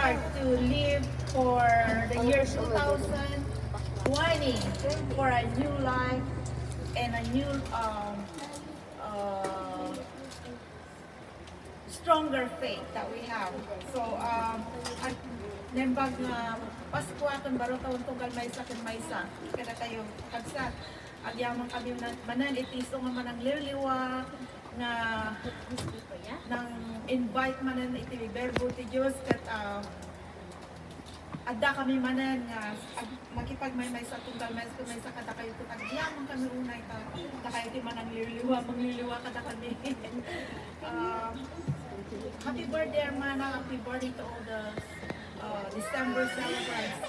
heart to live for the year 2020 for a new life and a new uh, stronger faith that we have. So, at nembag nga Pasko aton baro taon tunggal maysa ken maysa kada kayo kagsat agyaman kami manan itiso nga manangliwliwa nga nang invite manan iti berbo ti Dios ket adda kami manan nga makipagmaymay sa tunggal maysa kada kayo ket agyaman kami unay ta kayo ti manangliwliwa mangliliwa kada kami. Happy birthday, Armana. Happy birthday to all the December celebrants.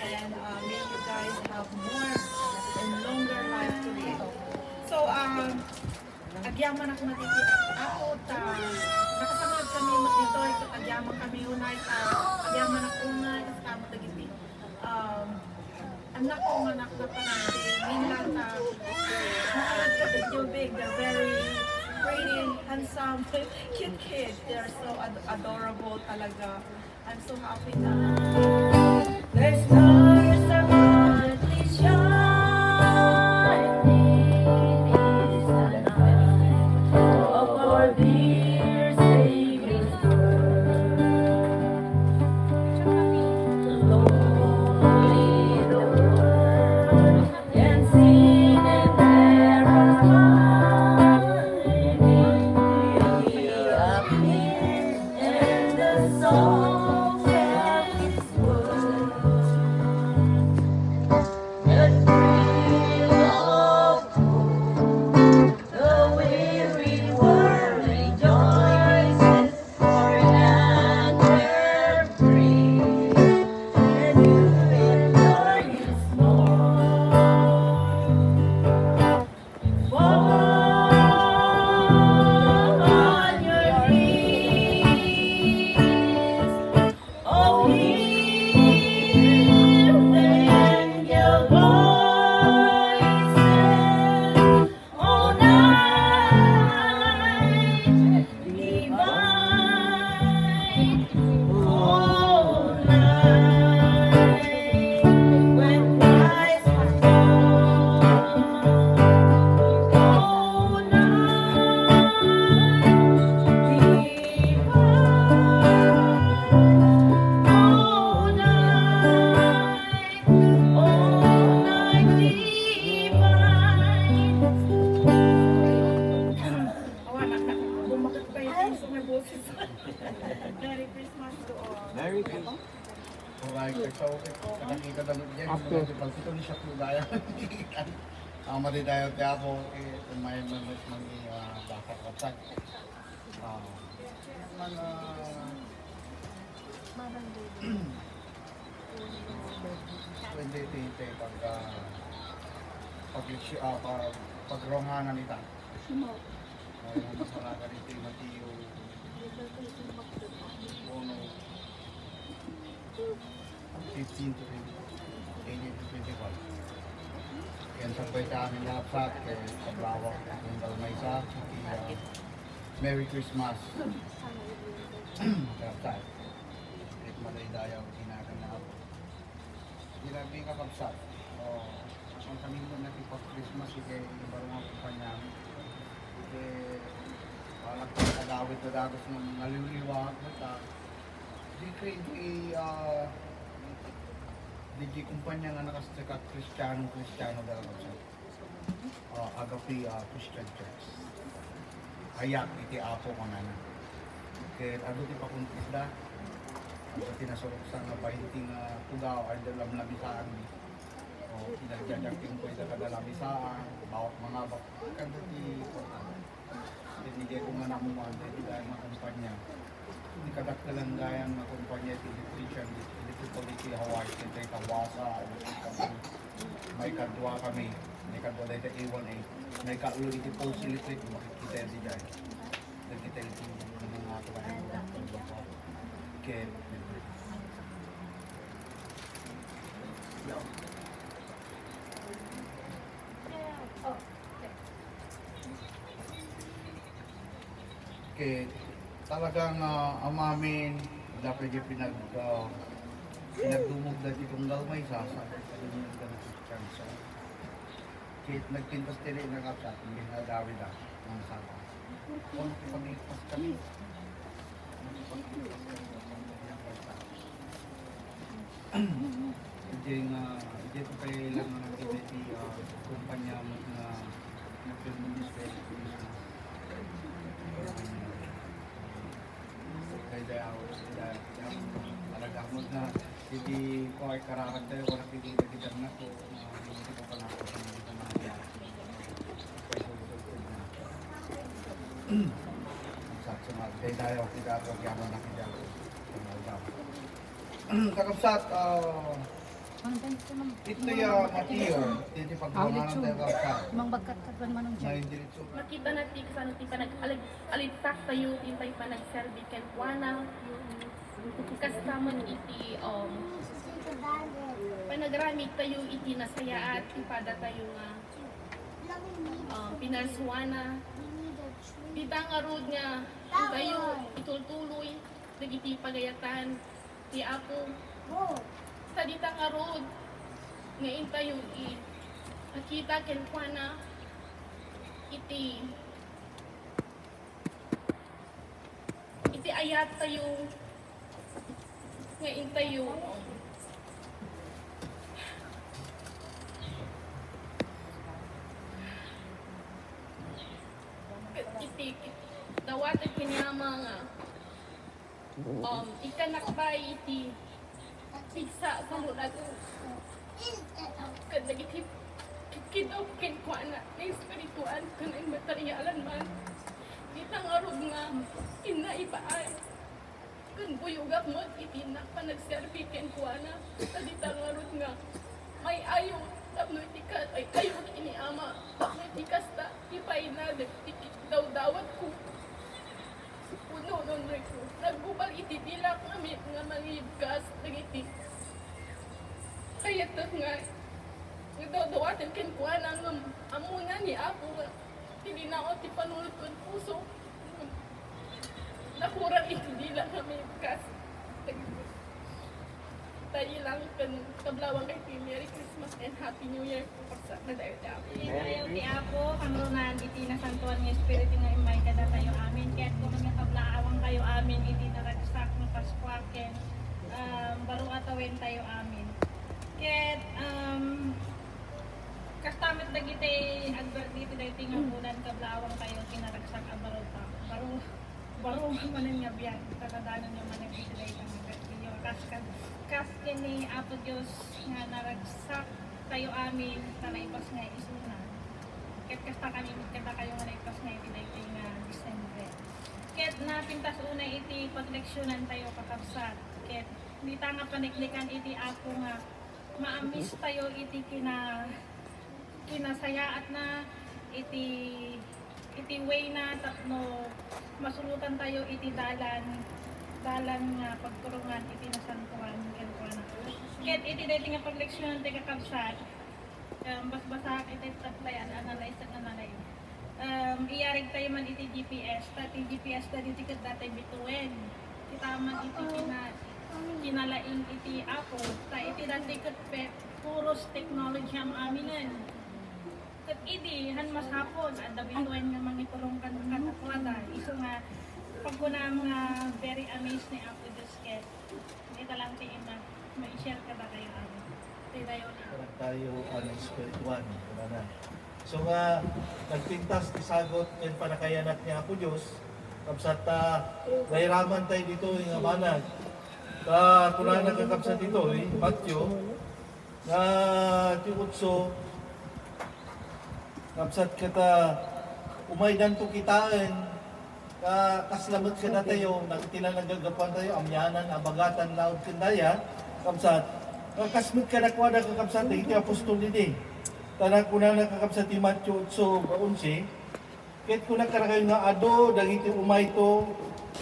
And may you guys have more and longer life to live. So, agyaman ako matiti. Ako, nakasamad kami dito. Agyaman kami unay. Agyaman ako unay. Kasama tagiti. Anak ko, anak na panay. Minsan, nakalad ka the big, the very pretty, handsome, cute kids. They're so adorable talaga. I'm so happy na the stars are brightly shining is the night of our dear Savior's birth. Lonely the world can sing and there are Merry Christmas to all. Merry Christmas. Alright, so nakikita na dyan, pagkito ni siya po daya. Mali tayo teatro, may bakat watak. Hindi pagronganan nita. Mas wala ka rin Matthew 15 to 18 to 25. Yan sabay sa amin lahat kaya paglawak ng dalmaysa. Merry Christmas. Kapsat. Ito malay dayaw sinakan na ako. Ginabi ka kapsat. Ang kami mo natin pag-Christmas kaya ibarang mga kumpanya. Walang pagkagawit na dagos ng naliwliwa di kumpanya nga nakastikat Kristiyano dalawa siya. Agape Christian Church. Ayak iti apo nga na. Kaya ano ti pakuntisda. Ang tinasurok sa nga pahinting tugaw ay dalam labisaan. Pinagjayak yung pwede kadalabisaan. Bawat mga bakkan ti hindi ko nga namuman dahil mga kumpanya. Hindi kadaktalang gayang mga kumpanya ti Christian Politiki Hawaii, kaya kawasa, may kadwa kami, may kadwa dahil A1A, may kaulo iti post electric, makikita di dyan. Nakikita ito ng mga ito kaya talagang amamin dapat yung pinagdumog na itong galmay sa dumog na Christian sa kahit nagpintas tili na kapsat, hindi na dawid na ng sapa. Kung pag-ipas kami, hindi ko kayo ilang mga activity kumpanya mo na nag-ministry kaya talagang na hindi ko ay karakan tayo kung nakikita-kita na ko hindi ko pa na ako sa mga mga kaya tayo kita ako yaman na kita kakapsat ito yung Mateo hindi pagkawanan tayo kakapsat Mang bagkat-katwan manong dyan. ngayon diretso Makita natin kung saan tayo nag-alitak tayo, yung tayo pa nag-serve kan kuana. Kastaman iti, panagramit tayo iti nasaya at ipada tayo nga pinarsuana. Dita nga road nga, tayo itultuloy, nagiti pagayatan, ti ako. Sa dita nga road, ngayon tayo nakita kan kuana, iti ayat tayo ngayon tayo iti dawat at kinyama nga ikanakbay iti pigsa sa mulag kada iti kidaw kinkwana na espiritual kan ang materyalan man kita nga rog nga inaibaay kan buyugak mo itinak pa nagservi kinkwana dita nga rog nga may ayo tapno itikat ay ayo ini ama tapno itikas ta ipay na tikit daw dawat ko puno nun ko nagbubal iti dilak nga mangibgas nagiti kaya tat nga dawatin kin kuha nang amuna ni ako hindi na ako ti panulot ko puso nakurang itidila kami kas tayo lang kan kablawang kay Merry Christmas and Happy New Year sa kadayo-dayo. Ayaw ti ako, kamrunan, iti nasantuan ng Espiritu nga imay kada tayo amin. Kaya't kung mga kablaawang kayo amin, iti naragsak ng Paskwaken, baro atawin tayo amin. Kaya't, kastamit na giti, dito dahil tingabunan kablaawang kayo, kinaragsak ang baro manan nga biyan, tatadanan nyo manan dito dahil kas kini Apo Diyos nga naragsak tayo amin tanaypas nga isuna ket kasta kami kita kayo nga naipas nga iti nga Disyembre ket napintas una iti pagleksyonan tayo kakabsat ket di ta nga paniklikan iti Apo nga maamis tayo iti kinasaya at na iti way na no masulutan tayo iti dalan nga pagturungan iti nasantuan ket iti daytoy nga pagleksyonan ti kakabsat basbasa iti tatlayan analyze at analay iyarig tayo man iti GPS ti GPS ta diti ket datay bituin kita man iti kinalaing iti Apo ta iti dati ket puros technology am aminan ket iti han masapon adda bituin nga mangitulong kan katakwada isu nga pagkuna mga very amazed ni Apo Diyos ket ito lang tiin na ma-share ka ba kayo tayo spiritual na. So nga nagpintas isagot ken panakayanat ni Apo Dios kapsat dayraman tayo dito nga banag kuna nagkakapsat dito Matthew na tiutso kapsat kata umaydan to kitaan kaslamat ka na tayo nagtinanagagapan tayo amyanan abagatan laod kendaya kapsat kasmit ka na kuha na kakapsat iti apostol nidi tanang kuna na kakapsat ti Matthew 8:11 ket kuna karakayo nga ado dagiti umay to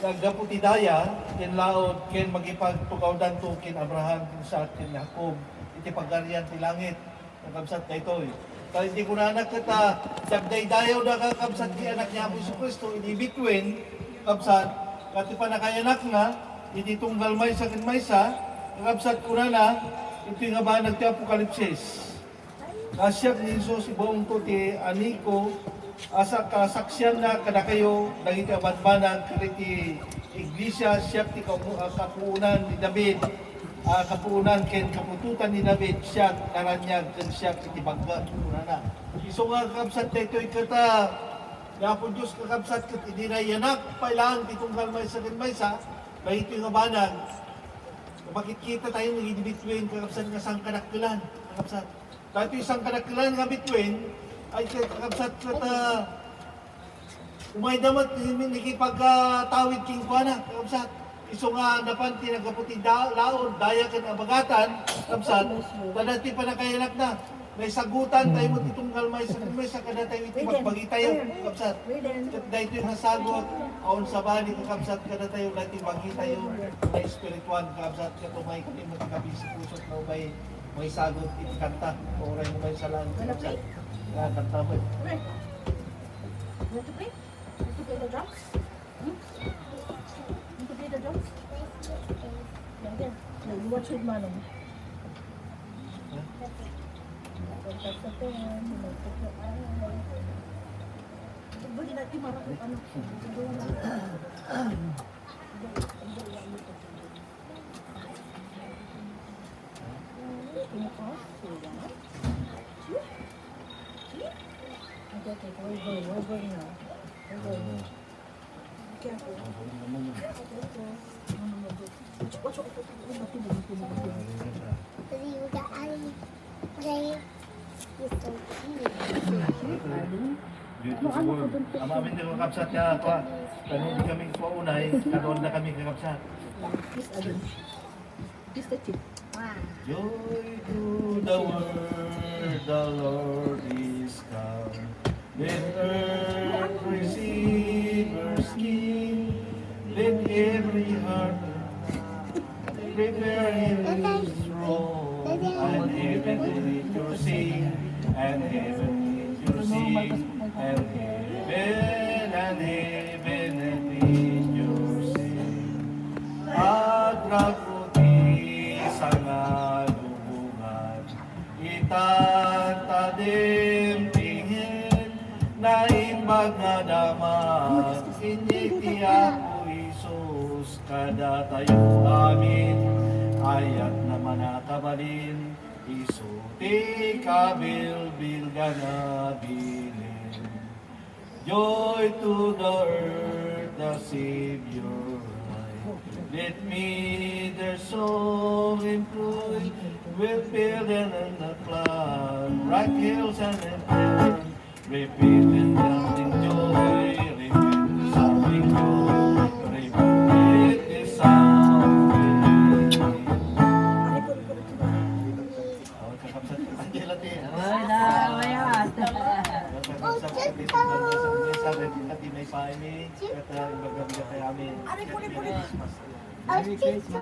naggaputi daya ken laod ken magipagtukawdan to ken Abraham ken Isaac ken Jacob iti pagarian ti langit kakapsat daytoy kaya hindi ko na anak kita, dagday-dayaw na kakabsat ti anak niya Apo Kristo, ini between, kapsat, kati pa nakayanak na, iti tunggal may sa kinmaysa, kakabsat ko na, ito nga ba nagti Apokalipsis. Nasyak ni Jesus ibaong ko ti aniko, asa kasaksyan na kada kayo, dagiti abadbanag, kaditi iglesia, siyak ti kapuunan ni David, kapuunan ken kapututan ni David, siyak naranyag, ken siyak iti bagga, na. Iso nga kakabsat na ito'y kata, nga po Diyos kakabsat kat hindi na yanak, pailangan titunggal may sa kinmaysa, may ito yung abanag. Bakit kita tayo naging between kakabsat nga sang kanakkilan, kakabsat. Dahil ito isang kanakkilan nga between, ay kakabsat kata, umay damat, nakipagtawid king kuana, kakabsat. Iso nga napan tinagaputi laon, daya kan abagatan, kakabsat, dadati pa na kayanak na. May sagutan tayo mo titunggal may sa kada tayo iti magbagi tayo, kakabsat. At dahil ito yung nasagot, aon sa bani, kakabsat, kada tayo dahil bagi tayo, may spiritual, kakabsat, katumay kami matikabisi pusot na may sagot, iti kanta, oray mo kayo sa lang, kakabsat. Kanta mo. Want to play? Want to play the drums? Want to play the drums? Yeah, there. No, you watch with Manong. Bagi natin marah kung ano. Okay, we're going now. We're going. Be careful. Watch out. Ang amin din kakabsat nga pa, kanina kami paunay, karoon na kami kakabsat. This the tip. Joy to the world, the Lord is come. Let earth receive her skin. Let every heart prepare his throne. And heaven let your sing, and heaven let your sing, and heaven let your sing. Adraputi sa nalubungan, itatadim tingin, na imbag na daman, initi ako Isus, kada tayo amin, ayat na manakabalin, isuti kabilbil gana bilin. Joy to the earth, the Savior. Let me their song improve, will fill in the flood, rock hills and the repeat and dancing joy, repeat the sounding joy, repeat the sound. May paimig, kata ibaga kay amin. Merry Christmas.